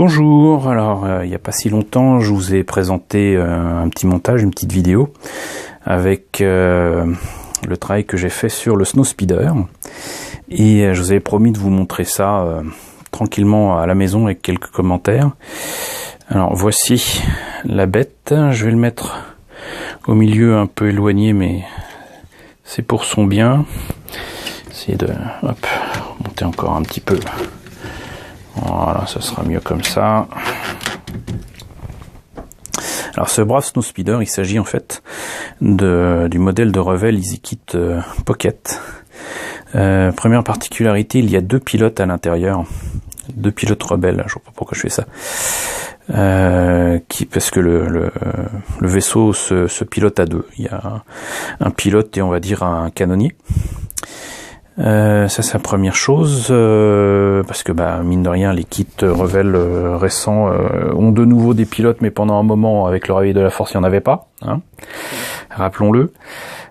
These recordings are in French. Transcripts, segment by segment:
Bonjour, alors il n'y a pas si longtemps je vous ai présenté un petit montage, une petite vidéo avec le travail que j'ai fait sur le Snowspeeder et je vous avais promis de vous montrer ça tranquillement à la maison avec quelques commentaires. Alors voici la bête, je vais le mettre au milieu un peu éloigné mais c'est pour son bien. Essayer de monter encore un petit peu. Voilà, ça sera mieux comme ça. Alors ce brave Snowspeeder, il s'agit en fait du modèle de Revell EasyKit Pocket. Première particularité, il y a deux pilotes à l'intérieur, deux pilotes Revell. Je ne sais pas pourquoi je fais ça. Parce que le vaisseau se pilote à deux. Il y a un pilote et on va dire un canonnier. Ça c'est la première chose, parce que mine de rien les kits Revell récents ont de nouveau des pilotes, mais pendant un moment avec le réveil de la force il n'y en avait pas, hein, rappelons-le.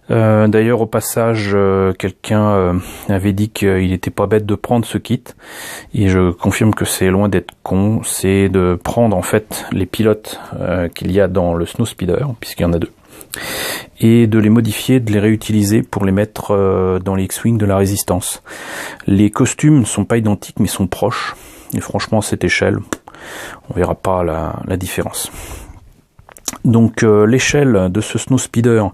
D'ailleurs au passage quelqu'un avait dit qu'il n'était pas bête de prendre ce kit, et je confirme que c'est loin d'être con. C'est de prendre en fait les pilotes qu'il y a dans le Snowspeeder, puisqu'il y en a deux, et de les modifier, de les réutiliser pour les mettre dans les X-Wing de la Résistance. Les costumes ne sont pas identiques mais sont proches, et franchement à cette échelle on verra pas la différence. Donc l'échelle de ce Snowspeeder,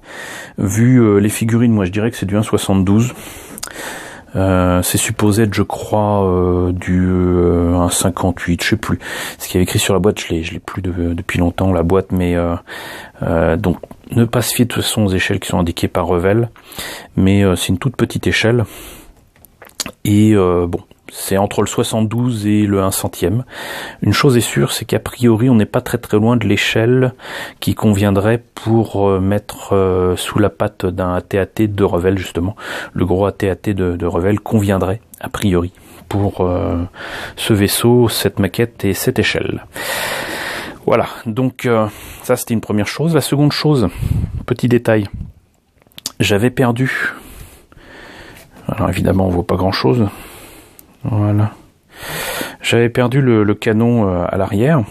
vu les figurines, moi je dirais que c'est du 1,72. C'est supposé être, je crois, du 1,58, je sais plus. Ce qu'il y avait écrit sur la boîte, je l'ai plus depuis longtemps la boîte, mais donc ne pas se fier de toute façon aux échelles qui sont indiquées par Revell, mais c'est une toute petite échelle, et bon, c'est entre le 72 et le 1 centième. Une chose est sûre, c'est qu'a priori on n'est pas très loin de l'échelle qui conviendrait pour mettre sous la patte d'un AT-AT de Revell, justement. Le gros AT-AT de Revell conviendrait a priori pour ce vaisseau, cette maquette et cette échelle. Voilà, donc ça c'était une première chose. La seconde chose, petit détail, j'avais perdu, alors évidemment on voit pas grand chose, voilà, j'avais perdu le canon à l'arrière,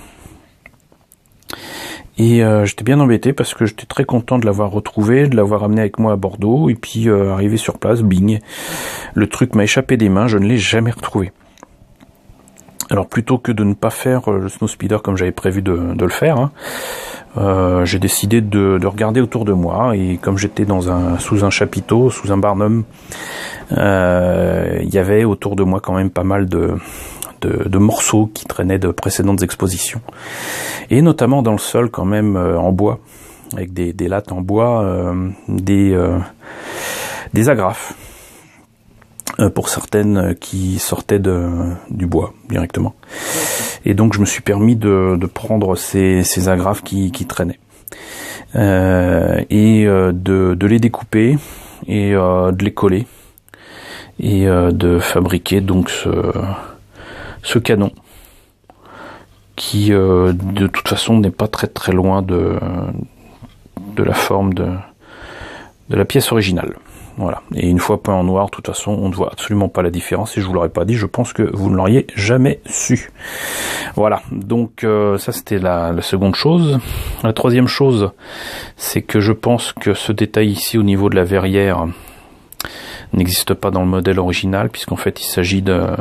et j'étais bien embêté parce que j'étais très content de l'avoir retrouvé, de l'avoir amené avec moi à Bordeaux, et puis arrivé sur place, bing, le truc m'a échappé des mains, je ne l'ai jamais retrouvé. Alors plutôt que de ne pas faire le Snowspeeder comme j'avais prévu de le faire, hein, j'ai décidé de regarder autour de moi, et comme j'étais sous un chapiteau, sous un barnum, il y avait autour de moi quand même pas mal de morceaux qui traînaient de précédentes expositions, et notamment dans le sol quand même en bois, avec des lattes en bois, des agrafes. Pour certaines qui sortaient du bois directement. Et donc je me suis permis de prendre ces agrafes qui traînaient, et de les découper et de les coller, et de fabriquer donc ce canon qui de toute façon n'est pas très loin de la forme de la pièce originale. Voilà, et une fois peint en noir, de toute façon, on ne voit absolument pas la différence, et je vous l'aurais pas dit, je pense que vous ne l'auriez jamais su. Voilà, donc ça c'était la seconde chose. La troisième chose, c'est que je pense que ce détail ici au niveau de la verrière n'existe pas dans le modèle original, puisqu'en fait il s'agit d'un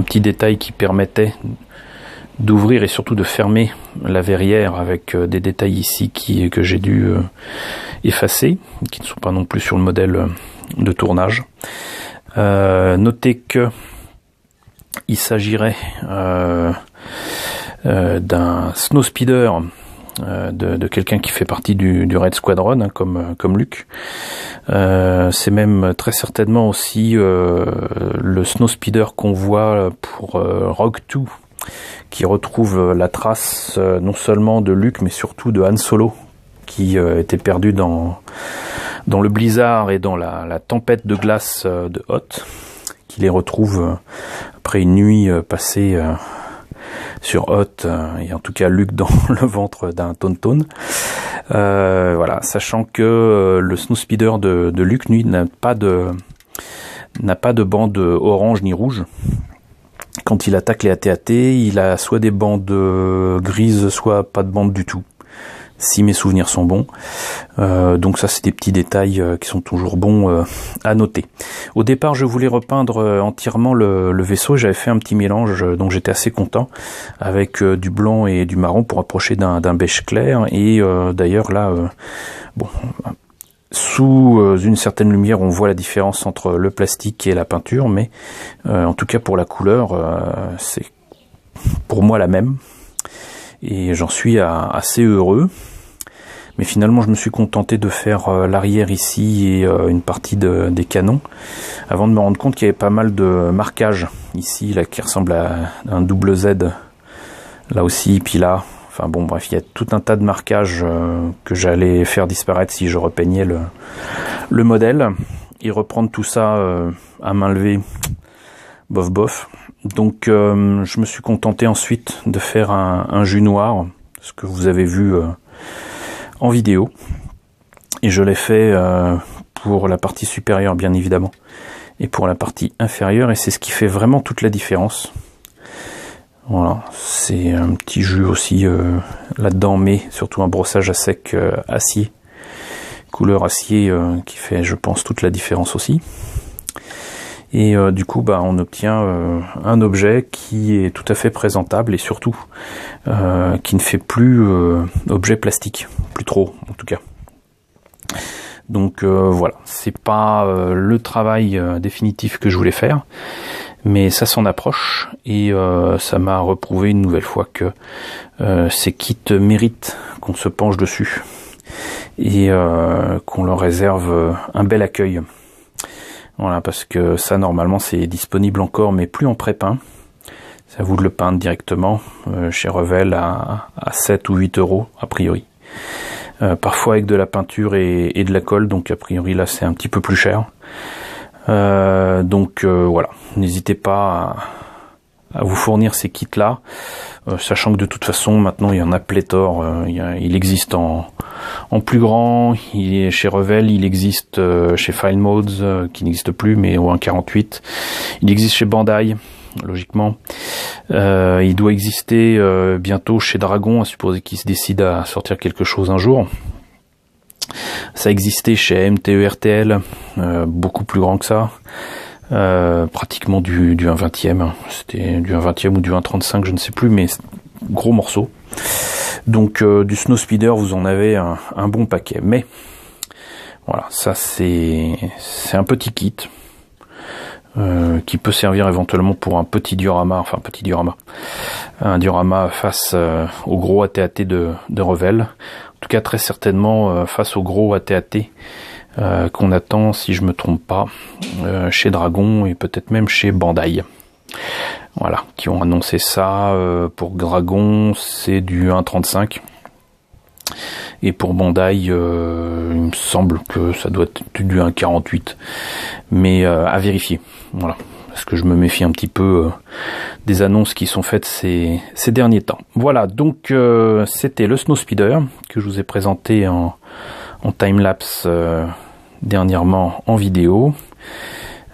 petit détail qui permettait d'ouvrir et surtout de fermer la verrière, avec des détails ici que j'ai dû effacer, qui ne sont pas non plus sur le modèle de tournage. Notez que il s'agirait d'un Snowspeeder de quelqu'un qui fait partie du Red Squadron, hein, comme Luke. C'est même très certainement aussi le Snowspeeder qu'on voit pour Rogue 2, qui retrouve la trace non seulement de Luke mais surtout de Han Solo, qui était perdu dans le blizzard et dans la tempête de glace de Hoth, qui les retrouve après une nuit passée sur Hoth, et en tout cas Luke dans le ventre d'un Tauntaun. Voilà, sachant que le Snowspeeder de Luke, lui, n'a pas de bande orange ni rouge, quand il attaque les AT-AT, il a soit des bandes grises, soit pas de bandes du tout, si mes souvenirs sont bons. Donc ça, c'est des petits détails qui sont toujours bons à noter. Au départ, je voulais repeindre entièrement le vaisseau. J'avais fait un petit mélange, donc j'étais assez content, avec du blanc et du marron pour approcher d'un beige clair. Et d'ailleurs là, bon, sous une certaine lumière, on voit la différence entre le plastique et la peinture, mais en tout cas pour la couleur, c'est pour moi la même. Et j'en suis assez heureux. Mais finalement, je me suis contenté de faire l'arrière ici et une partie des canons, avant de me rendre compte qu'il y avait pas mal de marquages ici, là, qui ressemble à un double Z, là aussi, puis là. Enfin bon, bref, il y a tout un tas de marquages que j'allais faire disparaître si je repeignais le modèle. Et reprendre tout ça à main levée, bof bof. Donc je me suis contenté ensuite de faire un jus noir, ce que vous avez vu en vidéo. Et je l'ai fait pour la partie supérieure, bien évidemment, et pour la partie inférieure. Et c'est ce qui fait vraiment toute la différence. Voilà, c'est un petit jus aussi là-dedans, mais surtout un brossage à sec acier, couleur acier, qui fait, je pense, toute la différence aussi. Et du coup, bah, on obtient un objet qui est tout à fait présentable et surtout qui ne fait plus objet plastique, plus trop en tout cas. Donc voilà, c'est pas le travail définitif que je voulais faire, mais ça s'en approche et ça m'a reprouvé une nouvelle fois que ces kits méritent qu'on se penche dessus et qu'on leur réserve un bel accueil. Voilà, parce que ça normalement c'est disponible encore, mais plus en pré-peint. C'est à vous de le peindre directement chez Revell à 7 ou 8 euros a priori. Parfois avec de la peinture et de la colle, donc a priori là c'est un petit peu plus cher. Donc voilà, n'hésitez pas à vous fournir ces kits là, sachant que de toute façon maintenant il y en a pléthore. Il existe en plus grand, il est chez Revell, il existe chez File Modes qui n'existe plus, mais au 1.48, il existe chez Bandai logiquement. Il doit exister bientôt chez Dragon, à supposer qu'il se décide à sortir quelque chose un jour. Ça existait chez MTE-RTL, beaucoup plus grand que ça, pratiquement du 1/20, c'était du 1/20 ou du 1/35, je ne sais plus, mais gros morceau. Donc du Snow Speeder, vous en avez un bon paquet, mais voilà, ça c'est un petit kit qui peut servir éventuellement pour un petit diorama, enfin un diorama face au gros AT-AT de Revell. En tout cas très certainement face au gros AT-AT qu'on attend, si je me trompe pas, chez Dragon et peut-être même chez Bandai. Voilà, qui ont annoncé ça. Pour Dragon, c'est du 1.35. Et pour Bandai, il me semble que ça doit être du 1.48. Mais à vérifier. Voilà. Parce que je me méfie un petit peu des annonces qui sont faites ces derniers temps. Voilà, donc c'était le Snow Speeder que je vous ai présenté en time-lapse dernièrement en vidéo.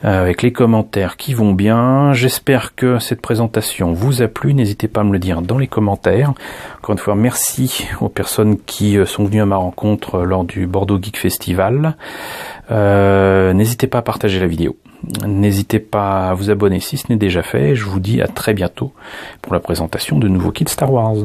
Avec les commentaires qui vont bien. J'espère que cette présentation vous a plu. N'hésitez pas à me le dire dans les commentaires. Encore une fois, merci aux personnes qui sont venues à ma rencontre lors du Bordeaux Geek Festival. N'hésitez pas à partager la vidéo. N'hésitez pas à vous abonner si ce n'est déjà fait. Je vous dis à très bientôt pour la présentation de nouveaux kits Star Wars.